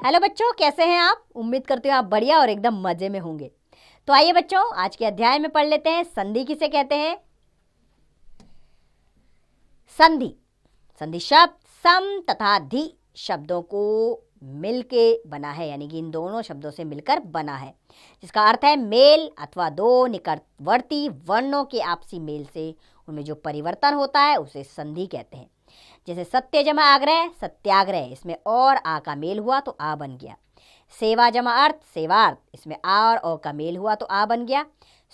Hello बच्चों, कैसे हैं आप? उम्मीद करती हूँ आप बढ़िया और एकदम मजे में होंगे। तो आइए बच्चों, आज के अध्याय में पढ़ लेते हैं संधि किसे कहते हैं। संधि संधि शब्द सम तथा धि शब्दों को मिलके बना है, यानी कि इन दोनों शब्दों से मिलकर बना है, जिसका अर्थ है मेल अथवा दो निकटवर्ती वर्णों के आपसी मेल से उनमें जो परिवर्तन होता है उसे संधि कहते हैं। जैसे सत्य जमा आग्रह सत्याग्रह, इसमें और आ का मेल हुआ तो आ बन गया। सेवा जमा अर्थ सेवार्थ, इसमें आ और ओ का मेल हुआ तो आ बन गया।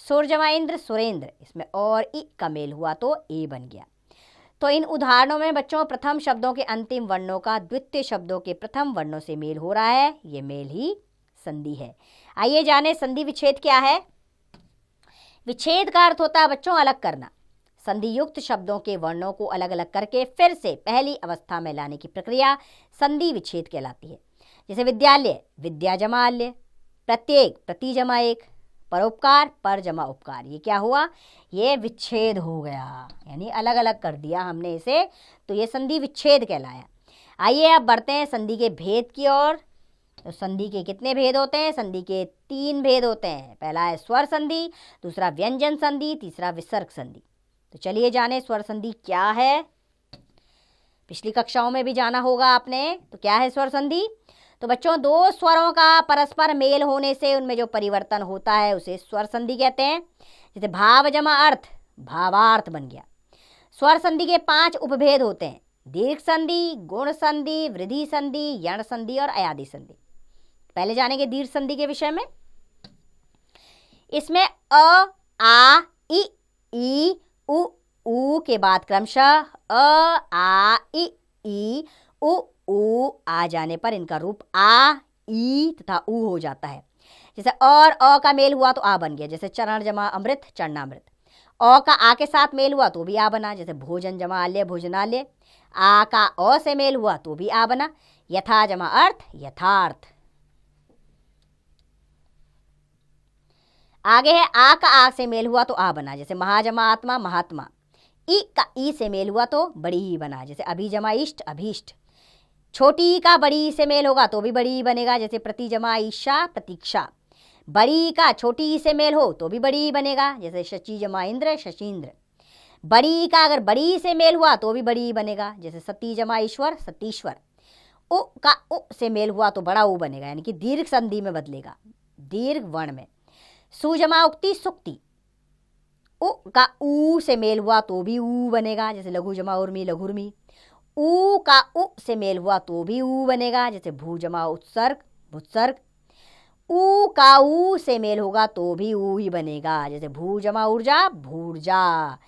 सुर जमा इंद्र सुरेंद्र, इसमें और ई का मेल हुआ तो ए बन गया। तो इन उदाहरणों में बच्चों प्रथम शब्दों के अंतिम वर्णों का द्वितीय शब्दों के प्रथम वर्णों से मेल हो रहा है, ये मेल ही संधि है। आइए जाने संधि विच्छेद क्या है। विच्छेद का अर्थ होता है बच्चों अलग करना। संधि युक्त शब्दों के वर्णों को अलग अलग करके फिर से पहली अवस्था में लाने की प्रक्रिया संधि विच्छेद कहलाती है। जैसे विद्यालय विद्या जमा आल्य, प्रत्येक प्रति जमा एक, परोपकार पर जमा उपकार, ये क्या हुआ? ये विच्छेद हो गया, यानी अलग अलग कर दिया हमने इसे, तो ये संधि विच्छेद कहलाया। आइए अब बढ़ते हैं संधि के भेद की ओर। तो संधि के कितने भेद होते हैं? संधि के 3 भेद होते हैं। पहला है स्वर संधि, दूसरा व्यंजन संधि, तीसरा विसर्ग संधि। तो चलिए जाने स्वर संधि क्या है। पिछली कक्षाओं में भी जाना होगा आपने। तो क्या है स्वर संधि? तो बच्चों दो स्वरों का परस्पर मेल होने से उनमें जो परिवर्तन होता है उसे स्वर संधि कहते हैं। जैसे भाव जमा अर्थ भावार्थ बन गया। स्वर संधि के 5 उपभेद होते हैं। दीर्घ संधि, गुण संधि, वृद्धि संधि, यण संधि और अयादि संधि। पहले जानेंगे दीर्घ संधि के विषय में। इसमें अ आ इ ई उ के बाद क्रमशः अ आ ई उ आ जाने पर इनका रूप आ ई तथा उ हो जाता है। जैसे और अ का मेल हुआ तो आ बन गया। जैसे चरण जमा अमृत चरणामृत। अ का आ के साथ मेल हुआ तो भी आ बना। जैसे भोजन जमा आल्य भोजनालय। आ का अ से मेल हुआ तो भी आ बना। यथा जमा अर्थ यथार्थ। आगे है आ का आ से मेल हुआ तो आ बना। जैसे महाजमा आत्मा महात्मा। ई का ई से मेल हुआ तो बड़ी ही बना। जैसे अभी जमा इष्ट अभीष्ट। छोटी का बड़ी से मेल होगा तो भी बड़ी बनेगा। जैसे प्रति जमा ईशा प्रतीक्षा। बड़ी का छोटी से मेल हो तो भी बड़ी बनेगा। जैसे शची जमा इंद्र शशींद्र। बड़ी का अगर बड़ी से मेल हुआ तो भी बड़ी बनेगा। जैसे सती जमा ईश्वर सतीश्वर। उ का उ से मेल हुआ तो बड़ा उ बनेगा, यानी कि दीर्घ संधि में बदलेगा, दीर्घ वर्ण में। सु जमा उक्ति सुक्ति। उ का उ से मेल हुआ तो भी उ बनेगा। जैसे लघु जमा उर्मी लघुर्मी। उ का उ से मेल हुआ तो भी उ बनेगा। जैसे भू जमा उत्सर्ग भुत्सर्ग। उ का उ से मेल होगा तो भी उ ही बनेगा। जैसे भू जमा ऊर्जा भूर्जा।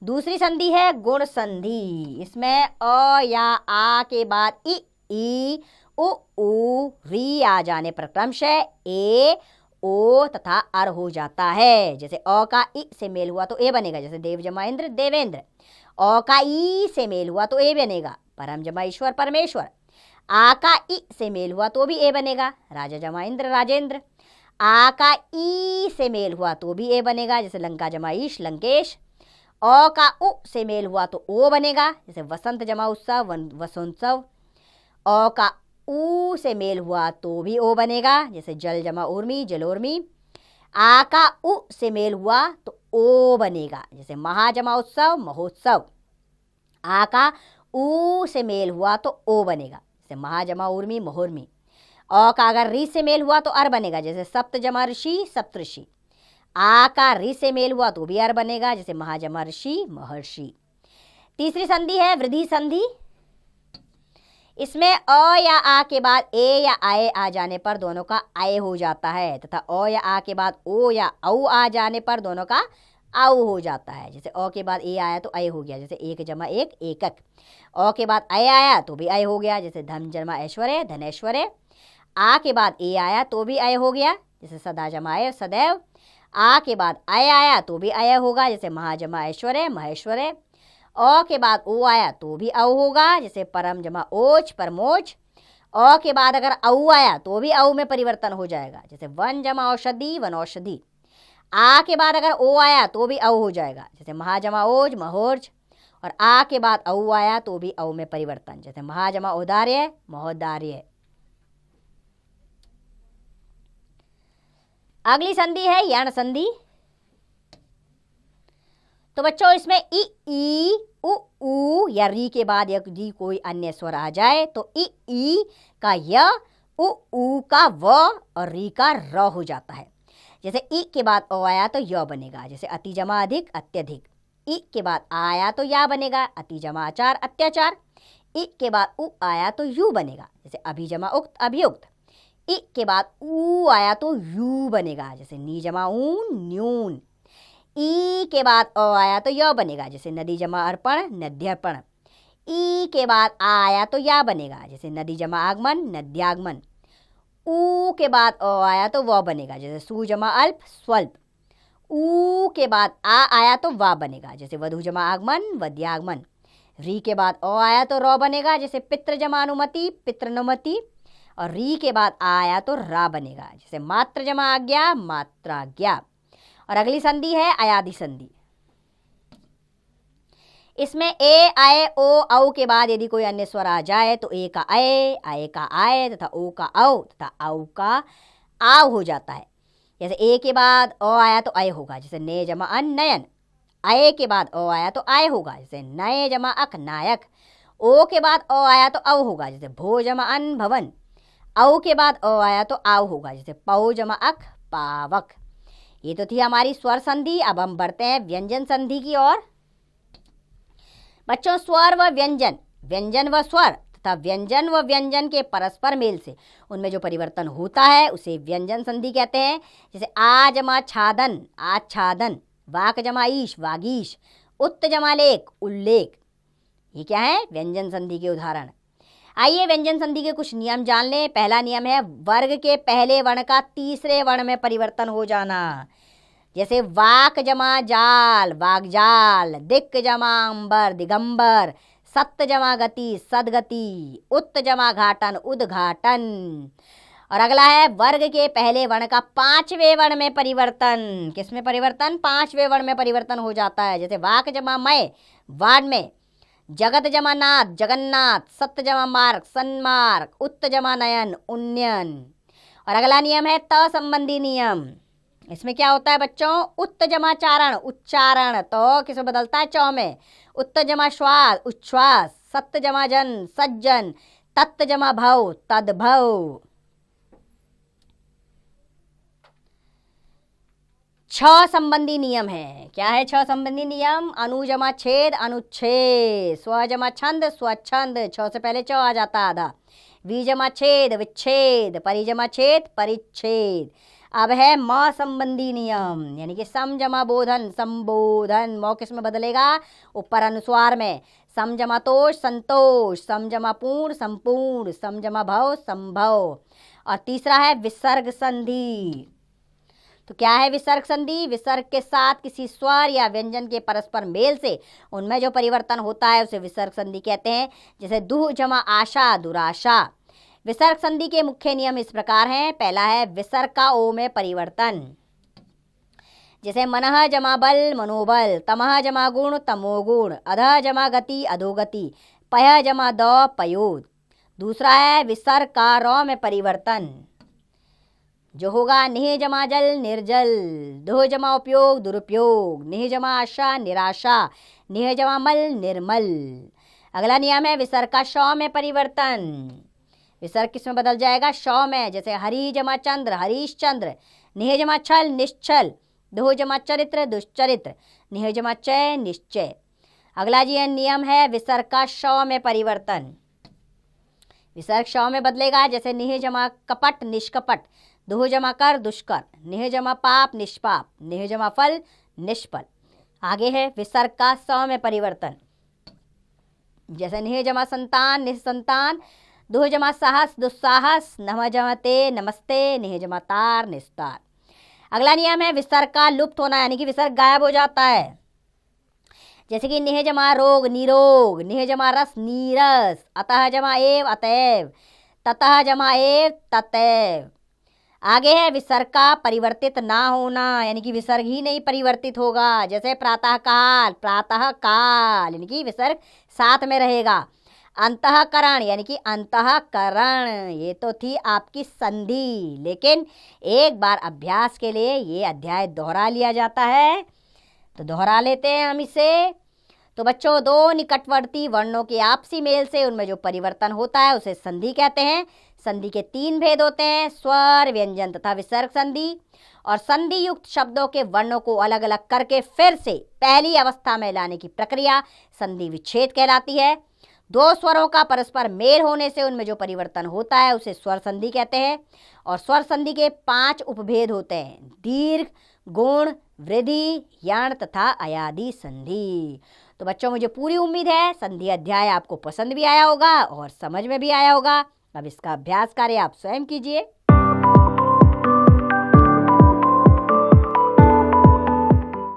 दूसरी संधि है गुण संधि। इसमें अ या आ के बाद ई उ री आ जाने पर क्रमशः ए ओ तथा अर हो जाता है। जैसे अ का इ से मेल हुआ तो ए बनेगा। जैसे देव जमा इंद्र देवेंद्र। अ का ई से मेल हुआ तो ए बनेगा। परम जमा ईश्वर परमेश्वर। आ का इ से मेल हुआ तो भी ए बनेगा। राजा जमा इंद्र राजेंद्र। आ का ई से मेल हुआ तो भी ए बनेगा। जैसे लंका जमा ईश लंकेश। अ का उ से मेल हुआ तो ओ बनेगा। जैसे वसंत जमा उत्सव वसंतोत्सव। अ का उ से मेल हुआ तो भी ओ बनेगा। जैसे जल जमा उर्मी जलोर्मी। आ का उ से मेल हुआ तो ओ बनेगा। जैसे महा जमा उत्सव महोत्सव। आ का उ से मेल हुआ तो ओ बनेगा। जैसे महा जमा उर्मी महोर्मी। अ का अगर री से मेल हुआ तो अर बनेगा। जैसे सप्त जमा ऋषि सप्तऋषि। आ का री से मेल हुआ तो भी अर बनेगा। जैसे महाजमा ऋषि महर्षि। तीसरी संधि है वृद्धि संधि। इसमें अ या आ के बाद ए या आए आ जाने पर दोनों का आए हो जाता है, तथा अ या आ के बाद ओ या औ आ जाने पर दोनों का आउ हो जाता है। जैसे अ के बाद ए आया तो अय हो गया। जैसे एक जमा एक एकक। अ के बाद अय आया तो भी अय हो गया। जैसे धन जमा ऐश्वर्य धनैश्वर्य। आ के बाद ए आया तो भी अय हो गया। जैसे सदा जमाए सदैव। आ के बाद अय आया तो भी अय होगा। जैसे महाजमा ऐश्वर्य महेश्वर्य। अ के बाद ओ आया तो भी औ होगा। जैसे परम जमा ओज परमोज। अ के बाद अगर औ आया तो भी औ में परिवर्तन हो जाएगा। जैसे वन जमा औषधि वनौषधि। आ के बाद अगर ओ आया तो भी औ हो जाएगा। जैसे महाजमा ओज महोर्ज। और आ के बाद औ आया तो भी औ में परिवर्तन। जैसे महाजमा औदार्य महोदार्य। अगली संधि है यण संधि। तो बच्चों इसमें ई उ ऊ या री के बाद यदि कोई अन्य स्वर आ जाए तो ई का य, उ ऊ का व और री का र हो जाता है। जैसे ई के बाद ओ आया तो य बनेगा, जैसे अति जमा अधिक अत्यधिक। ई के बाद आ आया तो या बनेगा, अति जमा आचार अत्याचार। ई के बाद उ आया तो यू बनेगा, जैसे अभि जमा उक्त अभियुक्त। ई के बाद ऊ आया तो यू बनेगा, जैसे नी जमा ऊन न्यून। ई के बाद अ आया तो य बनेगा, जैसे नदी जमा अर्पण नद्यर्पण। ई के बाद आ आया तो या बनेगा, जैसे नदी जमा आगमन नद्यागमन। ऊ के बाद अ आया तो व बनेगा, जैसे सु जमा अल्प स्वल्प। ऊ के बाद आ आया तो वा बनेगा, जैसे वधु जमा आगमन वद्यागमन। री के बाद अ आया तो र बनेगा, जैसे पितृ जमा अनुमति पितृनुमति। और री के बाद आ आया तो रा बनेगा, जैसे मात्र जमा आज्ञा मात्राज्ञा। और अगली संधि है अयादि संधि। इसमें ए आए ओ औ के बाद यदि कोई अन्य स्वर आ जाए तो ए का अय, आए का आय तथा ओ का औ तथा औ का आव हो जाता है। जैसे ए के बाद अ आया तो अय होगा, जैसे ने जमा अन नयन। आय के बाद अ आया तो आय होगा, जैसे नए जमा अक नायक। ओ के बाद अ आया तो औ होगा, जैसे भो जमा अन भवन। औ के बाद अ आया तो आव होगा, जैसे पौ जमा अक पावक। ये तो थी हमारी स्वर संधि। अब हम बढ़ते हैं व्यंजन संधि की ओर। बच्चों स्वर व व्यंजन, व्यंजन व स्वर तथा व्यंजन व व्यंजन के परस्पर मेल से उनमें जो परिवर्तन होता है उसे व्यंजन संधि कहते हैं। जैसे आ जमा छादन आच्छादन, वाक जमा ईश वागीश, उत्त जमा लेख उल्लेख। ये क्या है? व्यंजन संधि के उदाहरण। आइए व्यंजन संधि के कुछ नियम जान लें। पहला नियम है वर्ग के पहले वर्ण का तीसरे वर्ण में परिवर्तन हो जाना। जैसे वाक जमा जाल वागजाल, दिक् जमा अंबर दिगंबर, सत्त जमा गति सदगति, उत्त जमा घाटन उद्घाटन। और अगला है वर्ग के पहले वर्ण का पांचवें वर्ण में परिवर्तन। किसमें परिवर्तन? पांचवें वर्ण में परिवर्तन हो जाता है। जैसे वाक जमा मय वाड में, जगत जमा नाथ जगन्नाथ, सत्त जमा मार्ग सन्मार्ग, उत्त जमा नयन उन्नयन। और अगला नियम है त संबंधी नियम। इसमें क्या होता है बच्चों? उत्त जमा चारण उच्चारण, तो किसमें बदलता है? चौ में। उत्त जमा श्वास उच्छ्वास, सत्त जमा जन सज्जन, तत्त जमा भव तद्भव। छ संबंधी नियम है। क्या है छ संबंधी नियम? अनु जमा छेद अनुच्छेद, स्व जमा छंद स्वच्छंद, छ से पहले च आ जाता आधा। वी जमा छेद विच्छेद, परि जमा छेद परिच्छेद। अब है म संबंधी नियम, यानी कि सम जमा बोधन संबोधन। म किस में बदलेगा? ऊपर अनुस्वार में। सम जमा तोष संतोष, सम जमा पूर्ण संपूर्ण, सम जमा भव संभव। और तीसरा है विसर्ग संधि। तो क्या है विसर्ग संधि? विसर्ग के साथ किसी स्वर या व्यंजन के परस्पर मेल से उनमें जो परिवर्तन होता है उसे विसर्ग संधि कहते हैं। जैसे दुह जमा आशा दुराशा। विसर्ग संधि के मुख्य नियम इस प्रकार हैं। पहला है विसर्ग का ओ में परिवर्तन। जैसे मनः जमा बल मनोबल, तमः जमा गुण तमोगुण, अधः जमा गति अधोगति, पय जमा द पयोद। दूसरा है विसर्ग का र में परिवर्तन, जो होगा निह जमा जल निर्जल, दोह जमा उपयोग दुरुपयोग, निह जमा आशा निराशा, निह जमा मल निर्मल। अगला नियम है विसर्ग का श में परिवर्तन। विसर्ग किसमें बदल जाएगा? श में। जैसे हरि जमा चंद्र हरीश चंद्र, निह जमा छल निश्चल, दोह जमा चरित्र दुश्चरित्र, निह जमा चय निश्चय। अगला जी नियम है विसर्ग का श में परिवर्तन। विसर्ग श में बदलेगा। जैसे निह जमा कपट निष्कपट, दोह जमा कर दुष्कर, निह जमा पाप निष्पाप, निह जमा फल निष्फल। आगे है विसर्ग का स में परिवर्तन। जैसे निह जमा संतान निसंतान, दोह जमा साहस दुस्साहस, नमः जमा ते नमस्ते, निह जमा तार निस्तार। अगला नियम है विसर्ग का लुप्त होना, यानी कि विसर्ग गायब हो जाता है। जैसे कि निह जमा रोग निरोग, निह जमा रस नीरस, अतः जमा एव अतएव, ततः जमा एव ततएव। आगे है विसर्ग का परिवर्तित ना होना, यानी कि विसर्ग ही नहीं परिवर्तित होगा। जैसे प्रातः काल प्रातः काल, यानी कि विसर्ग साथ में रहेगा। अंतःकरण यानी कि अंतःकरण, ये तो थी आपकी संधि, लेकिन एक बार अभ्यास के लिए ये अध्याय दोहरा लिया जाता है, तो दोहरा लेते हैं हम इसे। तो बच्चों, दो निकटवर्ती वर्णों के आपसी मेल से उनमें जो परिवर्तन होता है उसे संधि कहते हैं। संधि के 3 भेद होते हैं, स्वर, व्यंजन तथा विसर्ग संधि। और संधि युक्त शब्दों के वर्णों को अलग अलग करके फिर से पहली अवस्था में लाने की प्रक्रिया संधि विच्छेद कहलाती है। दो स्वरों का परस्पर मेल होने से उनमें जो परिवर्तन होता है उसे स्वर संधि कहते हैं। और स्वर संधि के 5 उपभेद होते हैं, दीर्घ, गुण, वृद्धि, यण तथा अयादि संधि। तो बच्चों, मुझे पूरी उम्मीद है संधि अध्याय आपको पसंद भी आया होगा और समझ में भी आया होगा। अब इसका अभ्यास कार्य आप स्वयं कीजिए।